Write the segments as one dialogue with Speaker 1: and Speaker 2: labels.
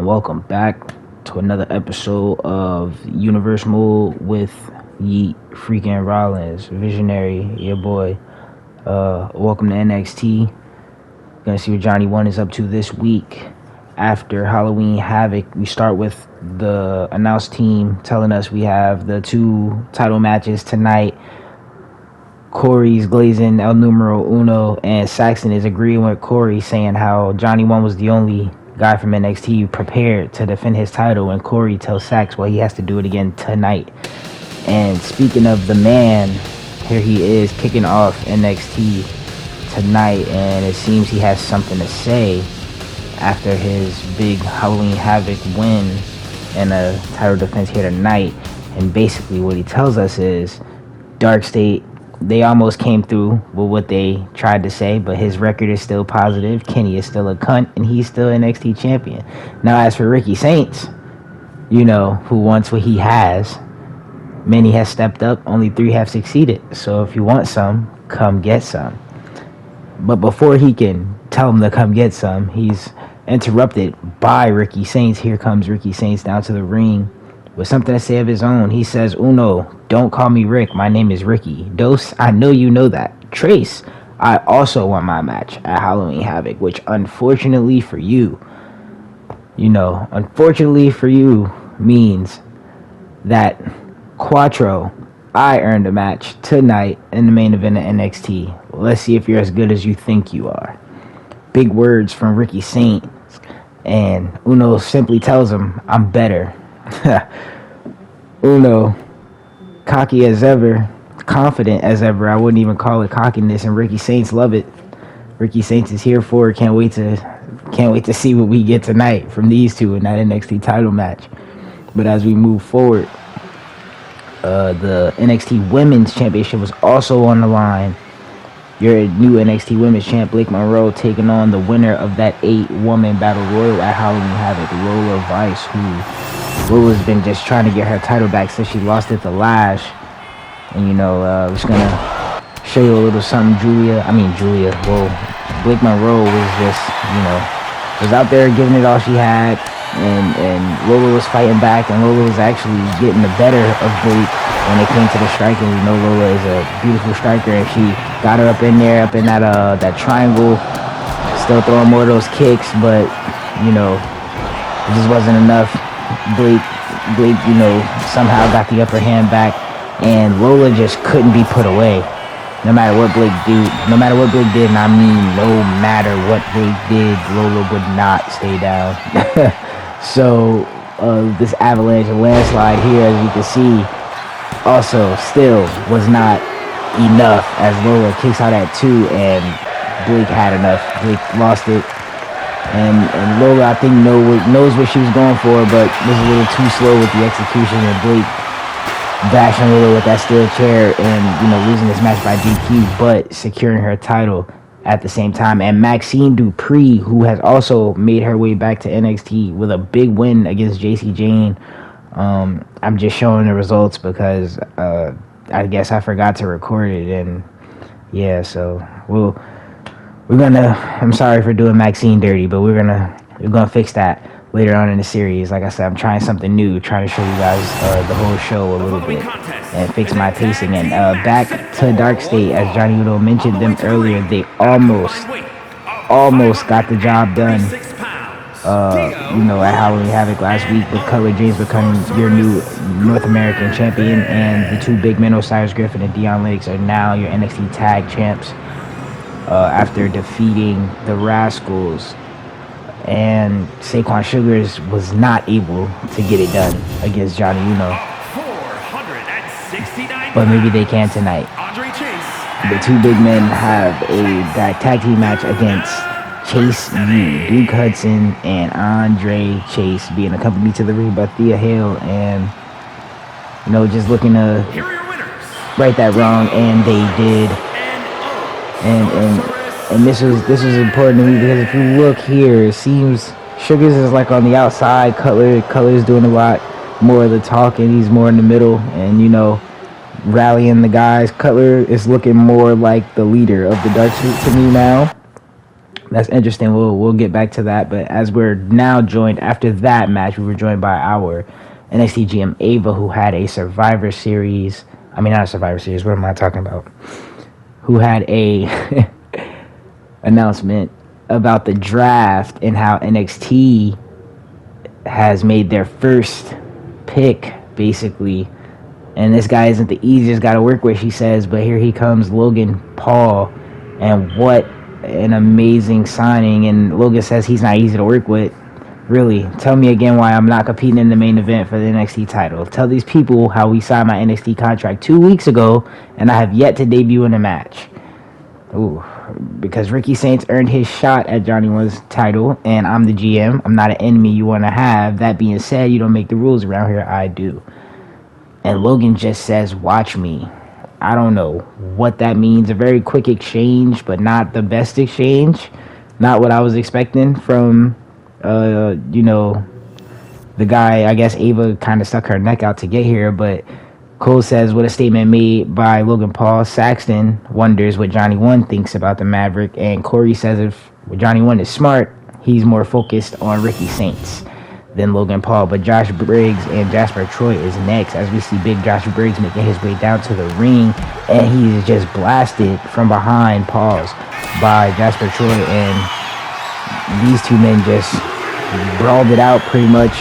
Speaker 1: and welcome back to another episode of Universe Mode with Yeet freaking Rollins, Visionary, your boy. Welcome to NXT. Gonna see what Jonny One is up to this week. After Halloween Havoc, we start with the announced team telling us we have the two title matches tonight. Corey's glazing El Numero Uno, and Saxon is agreeing with Corey, saying how Jonny One was the only guy from NXT prepared to defend his title, and Corey tells Sax, well, he has to do it again tonight. And speaking of the man, here he is kicking off NXT tonight, and it seems he has something to say after his big Halloween Havoc win and a title defense here tonight. And basically what he tells us is Dark State, they almost came through with what they tried to say, but his record is still positive. Kenny is still a cunt, and he's still NXT champion. Now, as for Ricky Saints, who wants what he has, many have stepped up, only 3 have succeeded. So if you want some, come get some. But before he can tell him to come get some, he's interrupted by Ricky Saints. Here comes Ricky Saints down to the ring with something to say of his own. He says, Uno, don't call me Rick. My name is Ricky. Dos, I know you know that. Trace, I also won my match at Halloween Havoc, which unfortunately for you, means that Quattro, I earned a match tonight in the main event of NXT. Let's see if you're as good as you think you are. Big words from Ricky Saints. And Uno simply tells him, I'm better. Uno, cocky as ever, confident as ever. I wouldn't even call it cockiness, and Ricky Saints love it. Ricky Saints is here for it. Can't wait to see what we get tonight from these two in that NXT title match. But as we move forward, the NXT Women's Championship was also on the line. Your new NXT Women's Champ, Blake Monroe, taking on the winner of that 8-woman Battle Royal at Halloween Havoc, Lola Vice, who Lola's been just trying to get her title back since she lost it to Lash. And, I'm just going to show you a little something. Blake Monroe was just, was out there giving it all she had. And Lola was fighting back, and Lola was actually getting the better of Blake when it came to the striking. We know Lola is a beautiful striker, and she got her up in that triangle, still throwing more of those kicks, but it just wasn't enough. Blake, somehow got the upper hand back, and Lola just couldn't be put away. No matter what Blake did, and I mean no matter what Blake did, Lola would not stay down. So this avalanche and landslide here, as you can see, also still was not enough, as Lola kicks out at 2, and Blake had enough. Blake lost it. And Lola, I think, knows what she was going for, but was a little too slow with the execution, and Blake bashing Lola with that steel chair and, losing this match by DQ, but securing her title at the same time. And Maxine Dupree, who has also made her way back to NXT with a big win against JC Jane. I'm just showing the results because I guess I forgot to record it, and yeah, so I'm sorry for doing Maxine dirty, but we're gonna fix that later on in the series. Like I said, I'm trying something new, trying to show you guys the whole show a little bit and fix my pacing. And back to Dark State, as Jonny Uno mentioned them earlier, they almost got the job done. At Halloween Havoc last week, with Cutler James becoming your new North American champion, and the two big men, Osiris Griffin and Dion Lennox, are now your NXT tag champs after defeating the Rascals. And Saquon Sugars was not able to get it done against Jonny Uno, but maybe they can tonight. The two big men have a tag team match against Chase U, Duke Hudson, and Andre Chase, being accompanied to the ring by Thea Hale, and just looking to right that wrong, and they did. And this was important to me, because if you look here, it seems Sugars is like on the outside. Cutler's doing a lot more of the talking. He's more in the middle and, rallying the guys. Cutler is looking more like the leader of the Dark Suit to me now. That's interesting. We'll get back to that. But as we're now joined after that match, we were joined by our NXT GM Ava, who had a Survivor Series. I mean, not a Survivor Series. What am I talking about? Who had a announcement about the draft and how NXT has made their first pick, basically. And this guy isn't the easiest guy to work with, she says. But here he comes, Logan Paul. And what an amazing signing. And Logan says he's not easy to work with. Really, tell me again why I'm not competing in the main event for the NXT title. Tell these people how we signed my NXT contract 2 weeks ago and I have yet to debut in a match. Ooh, because Ricky Saints earned his shot at Johnny One's title, and I'm the GM. I'm not an enemy you want to have. That being said, you don't make the rules around here. I do. And Logan just says, watch me. I don't know what that means. A very quick exchange, but not the best exchange. Not what I was expecting from, the guy. I guess Ava kind of stuck her neck out to get here, but Cole says, what a statement made by Logan Paul. Saxton wonders what Johnny One thinks about the Maverick, and Corey says if Johnny One is smart, he's more focused on Ricky Saints than Logan Paul. But Josh Briggs and Jasper Troy is next, as we see big Josh Briggs making his way down to the ring, and he's just blasted from behind, by Jasper Troy, and these two men just brawled it out pretty much.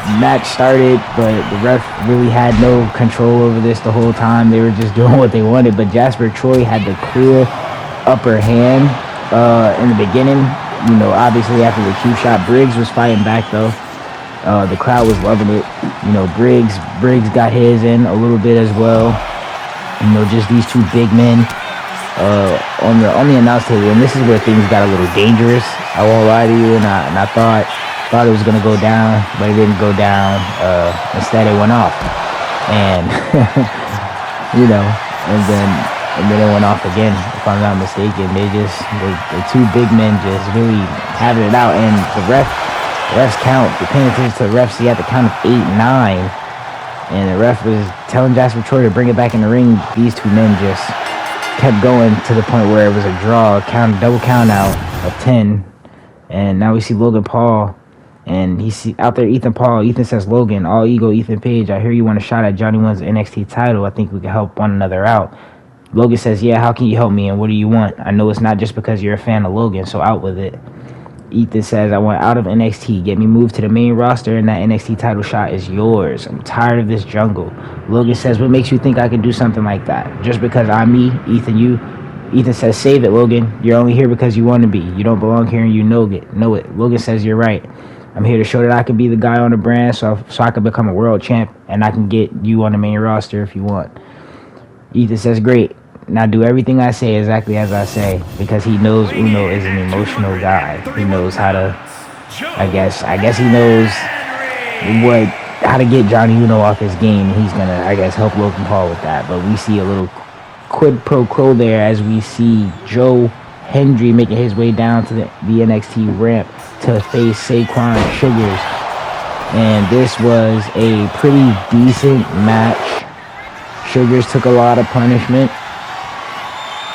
Speaker 1: The match started, but the ref really had no control over this the whole time. They were just doing what they wanted, but Jasper Troy had the clear upper hand in the beginning. Obviously after the cue shot, Briggs was fighting back though. The crowd was loving it. Briggs got his in a little bit as well. Just these two big men on the announce table, and this is where things got a little dangerous. I won't lie to you, and I thought it was gonna go down, but it didn't go down. Instead, it went off, and and then it went off again. If I'm not mistaken, the two big men just really having it out, and the refs count. You're paying attention to the refs. He had to count of 8, 9, and the ref was telling Jasper Troy to bring it back in the ring. These two men just kept going to the point where it was a draw, double count out of 10, and now we see Logan Paul. And he's out there, Ethan Paul. Ethan says, Logan, all ego, Ethan Page. I hear you want a shot at Johnny One's NXT title. I think we can help one another out. Logan says, yeah, how can you help me and what do you want? I know it's not just because you're a fan of Logan, so out with it. Ethan says, I want out of NXT. Get me moved to the main roster and that NXT title shot is yours. I'm tired of this jungle. Logan says, what makes you think I can do something like that? Just because I'm me, Ethan, you? Ethan says, save it, Logan. You're only here because you want to be. You don't belong here and you know it. Logan says, you're right. I'm here to show that I can be the guy on the brand so I can become a world champ and I can get you on the main roster if you want. Ethan says, great. Now do everything I say exactly as I say, because he knows Uno is an emotional guy. He knows how to, I guess he knows how to get Johnny Uno off his game. He's going to, help Logan Paul with that. But we see a little quid pro quo there as we see Joe Hendry making his way down to the NXT ramp to face Saquon Sugars. And this was a pretty decent match. Sugars took a lot of punishment.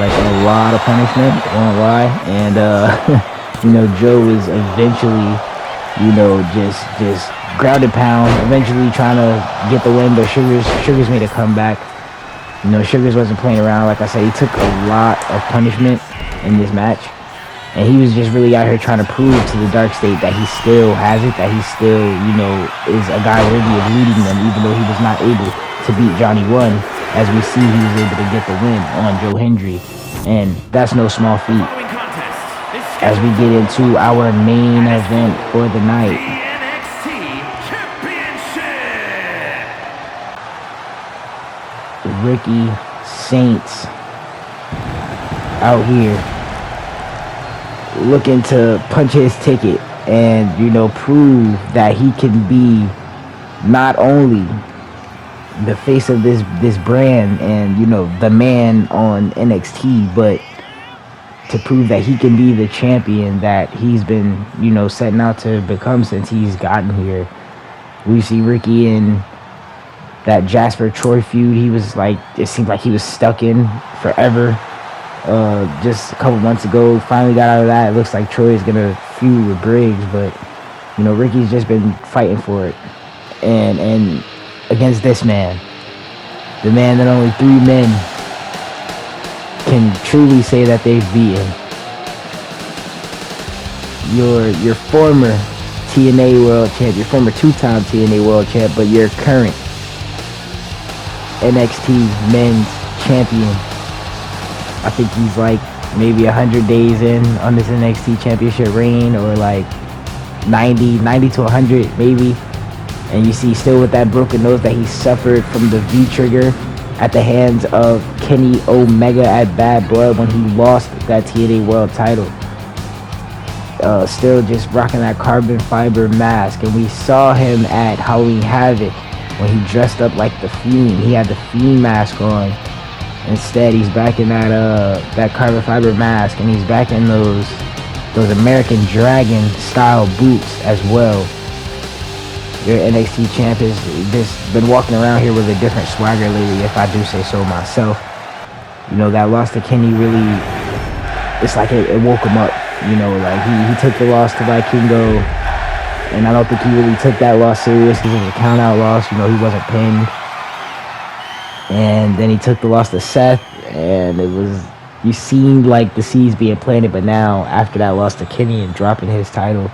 Speaker 1: I won't lie. And, Joe was eventually, just grounded pound, eventually trying to get the win, but Sugars made a comeback. Sugars wasn't playing around. Like I said, he took a lot of punishment in this match. And he was just really out here trying to prove to the Dark State that he still has it, that he still, is a guy worthy of leading them, even though he was not able to beat Johnny One. As we see, he was able to get the win on Joe Hendry. And that's no small feat. As we get into our main event for the night. Ricky Saints out here looking to punch his ticket and prove that he can be not only the face of this brand and the man on NXT, but to prove that he can be the champion that he's been setting out to become since he's gotten here. We see Ricky in that Jasper Troy feud. He was it seemed like he was stuck in forever. just a couple months ago. Finally got out of that. It looks like Troy's gonna feud with Briggs, but Ricky's just been fighting for it, and against this man, the man that only 3 men can truly say that they've beaten. Your former TNA World Champ, your former 2-time TNA World Champ, but your current NXT Men's Champion. I think he's like maybe 100 days in on this NXT Championship reign, or like 90 to 100 maybe. And you see still with that broken nose that he suffered from the V-trigger at the hands of Kenny Omega at Bad Blood when he lost that TNA World title. Still just rocking that carbon fiber mask. And we saw him at Halloween Havoc when he dressed up like the Fiend. He had the Fiend mask on. Instead, he's back in that carbon fiber mask, and he's back in those American Dragon style boots as well. Your NXT champ has just been walking around here with a different swagger lately, if I do say so myself. That loss to Kenny really, it's like it woke him up. Like he took the loss to Vikingo, and I don't think he really took that loss serious because it was a count-out loss. He wasn't pinned. And then he took the loss to Seth, and you seemed like the seeds being planted, but now after that loss to Kenny and dropping his title,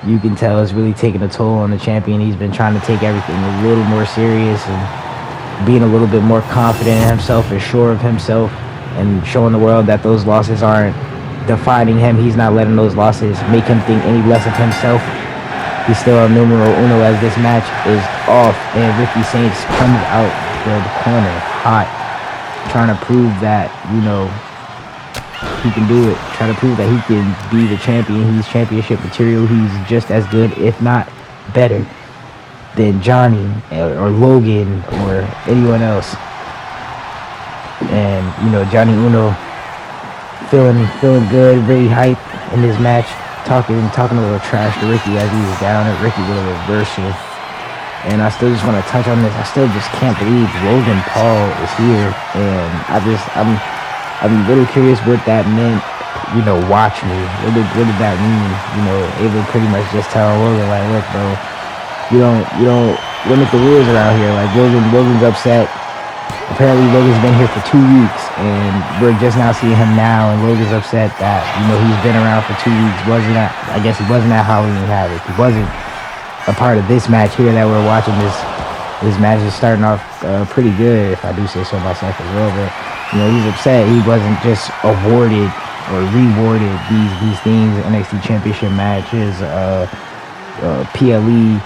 Speaker 1: you can tell it's really taking a toll on the champion. He's been trying to take everything a little more serious and being a little bit more confident in himself and sure of himself, and showing the world that those losses aren't defining him. He's not letting those losses make him think any less of himself. He's still on numero uno as this match is off, and Ricky Saints comes out the corner hot, trying to prove that he can do it, trying to prove that he can be the champion. He's championship material. He's just as good, if not better, than Johnny or Logan or anyone else. And Johnny Uno feeling good, very hype in this match, talking a little trash to Ricky as he was down, and Ricky with a reversal. And I still just want to touch on this. I still just can't believe Logan Paul is here, and I'm a little curious what that meant. Watch me. What did that mean? Able to pretty much just tell Logan, like, look, bro, you don't limit the rules around here. Like, Logan's upset. Apparently Logan's been here for 2 weeks, and we're just now seeing him now, and Logan's upset that he's been around for 2 weeks. I guess he wasn't at Halloween Havoc. He wasn't a part of this match here that we're watching. This match is starting off pretty good, if I do say so myself as well. But he's upset he wasn't just awarded or rewarded these things, NXT Championship matches, PLE,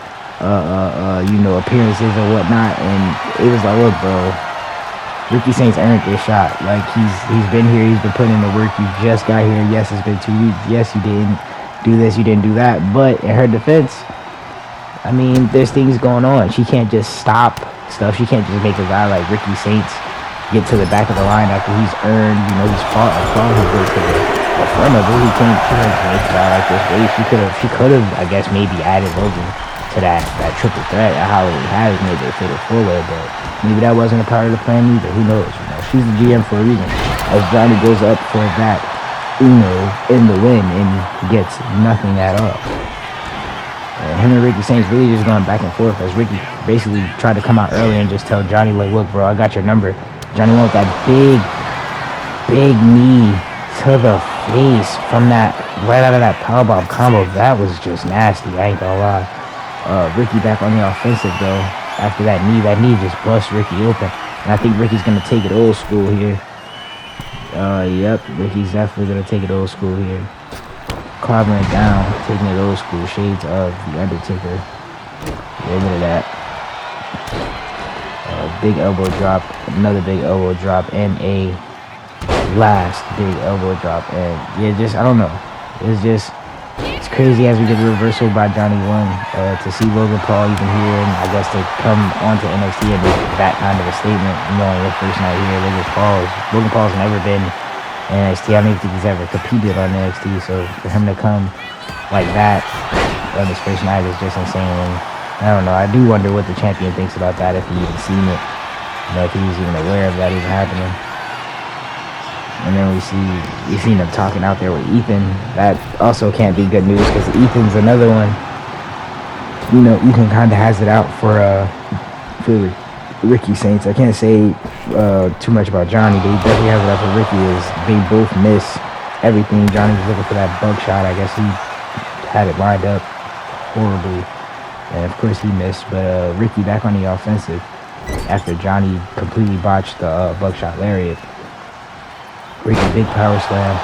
Speaker 1: appearances or whatnot. And it was like, look, bro, Ricky Saints earned this shot. Like, he's been here, he's been putting in the work. You just got here. Yes, it's been 2 weeks. Yes, you didn't do this, you didn't do that. But in her defense, I mean, there's things going on. She can't just stop stuff. She can't just make a guy like Ricky Saints get to the back of the line after he's earned, he's fought his way to the front of it. She can't make a guy like this way. She could have, I guess, maybe added Logan to that triple threat at Halloween Havoc, made it fit a full way, but maybe that wasn't a part of the plan either. Who knows? She's the GM for a reason. As Johnny goes up for that Uno in the win and gets nothing at all. And him and Ricky Saints really just going back and forth, as Ricky basically tried to come out early and just tell Johnny, like, look, bro, I got your number. Johnny went with that big knee to the face from that, right out of that powerbomb combo. That was just nasty, I ain't gonna lie. Ricky back on the offensive, though. After that knee just bust Ricky open. And I think Ricky's gonna take it old school here. Yep, Ricky's definitely gonna take it old school here. Carving it down, taking it old school, shades of The Undertaker. A little bit of that. Big elbow drop, another big elbow drop, and a last big elbow drop. And yeah, I don't know. It's crazy as we get the reversal by Jonny One to see Logan Paul even here, and I guess to come onto NXT and make that kind of a statement, knowing the first night here, Logan Paul's never been NXT. I don't even think he's ever competed on NXT, so for him to come like that on his first night is just insane. And I don't know, I do wonder what the champion thinks about that, if he even seen it, if he was even aware of that even happening. And then we seen him talking out there with Ethan. That also can't be good news because Ethan's another one. You know, Ethan kind of has it out for Ricky Saints. I can't say too much about Johnny, but he definitely has it out for Ricky. Is they both miss everything. Johnny was looking for that bug shot. I guess he had it lined up horribly, and of course he missed. But Ricky back on the offensive after Johnny completely botched the buckshot lariat. Ricky big power slam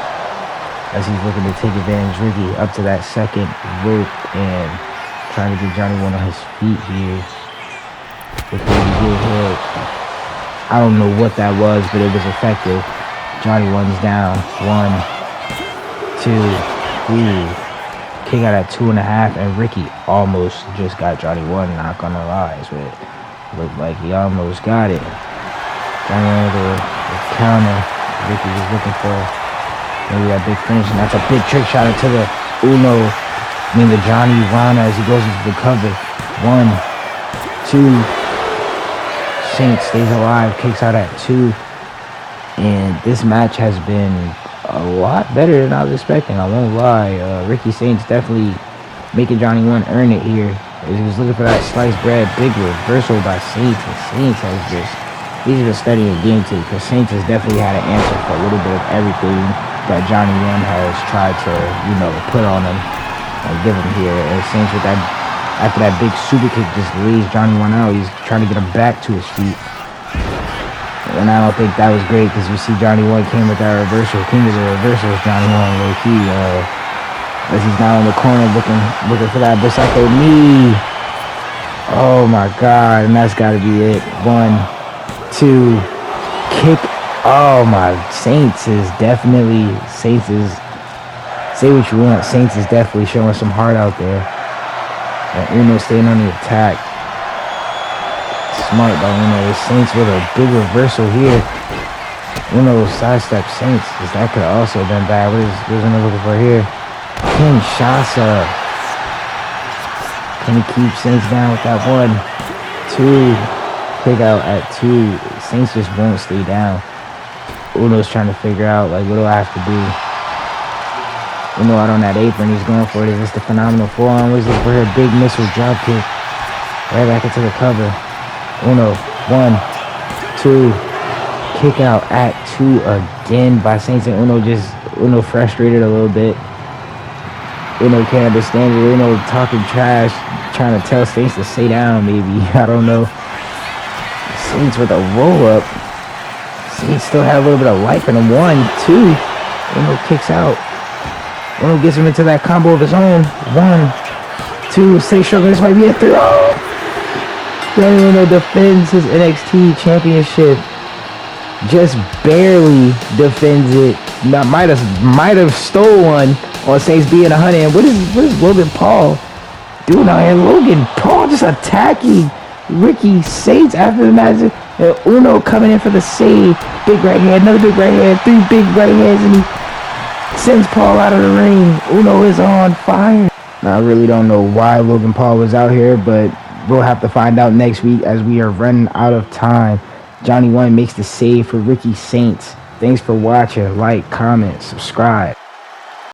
Speaker 1: as he's looking to take advantage. Ricky up to that second rope and trying to get Johnny One on his feet here. Before he get hit. I don't know what that was, but it was effective. Johnny One's down. 1, 2, 3. Kick out at 2.5, and Ricky almost just got Johnny One. Not gonna lie, so it looked like he almost got it. Johnny One with the counter. Ricky was looking for maybe that big finish, and that's a big trick shot into the Uno. The Johnny Rana as he goes into the cover. 1, 2. Saints stays alive, kicks out at 2. And this match has been a lot better than I was expecting. I won't lie. Ricky Saints definitely making Johnny One earn it here. He was looking for that sliced bread. Big reversal by Saints. And Saints has just, he's just studying game tape, because Saints has definitely had an answer for a little bit of everything that Johnny One has tried to, put on him and give him here. And Saints with that, after that big super kick, just lays Johnny One out. He's trying to get him back to his feet. And I don't think that was great, because you see Johnny One came with that reversal. King is a reversal with Johnny One low key. As he's now in the corner looking for that Bisacco knee. Oh my God, and that's got to be it. 1, 2, kick. Oh my, Saints is, say what you want, Saints is definitely showing some heart out there. And Uno staying on the attack. Smart by Uno. Saints with a big reversal here. Uno sidestep Saints, because that could have also been bad. What is Uno looking for here? Kinshasa. Can he keep Saints down with that 1, 2? Kick out at 2. Saints just won't stay down. Uno's trying to figure out, like, what do I have to do? Uno out on that apron. He's going for it. Is this the phenomenal forearm? He's looking for her big missile drop kick. Right back into the cover. Uno, 1, 2. Kick out at 2 again by Saints, and Uno frustrated a little bit. Uno can't understand it. Uno talking trash, trying to tell Saints to stay down, maybe. I don't know. Saints with a roll up. Saints still have a little bit of life in him. 1, 2. Uno kicks out. Uno gets him into that combo of his own. 1, 2. Saints struggling. This might be a 3. Oh! Johnny Uno defends his NXT championship. Just barely defends it. Might have stole one on Saints being 100. And what is Logan Paul doing out here? Logan Paul just attacking Ricky Saints after the match. And Uno coming in for the save. Big right hand, another big right hand, 3 big right hands, and he sends Paul out of the ring. Uno is on fire. Now, I really don't know why Logan Paul was out here, but we'll have to find out next week as we are running out of time. Johnny One makes the save for Ricky Saints. Thanks for watching. Like, comment, subscribe.